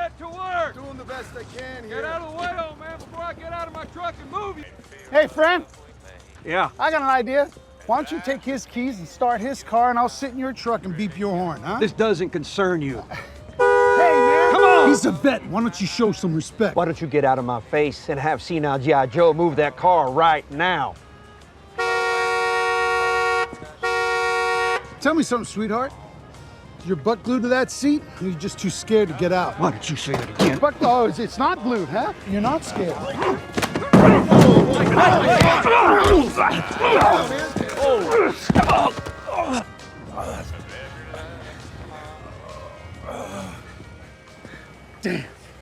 get to work. Doing the best I can here. Get out of the way, old man, before I get out of my truck and move you. Hey, friend. Yeah. I got an idea. Why don't you take his keys and start his car, and I'll sit in your truck and beep your horn, huh? This doesn't concern you. Hey, man! Come on! He's a vet. Why don't you show some respect? Why don't you get out of my face and have senile G.I. Joe move that car right now? Tell me something, sweetheart. Is your butt glued to that seat, or are you just too scared to get out? Why don't you say that again? Butt, oh, it's not glued, huh? You're not scared. Oh,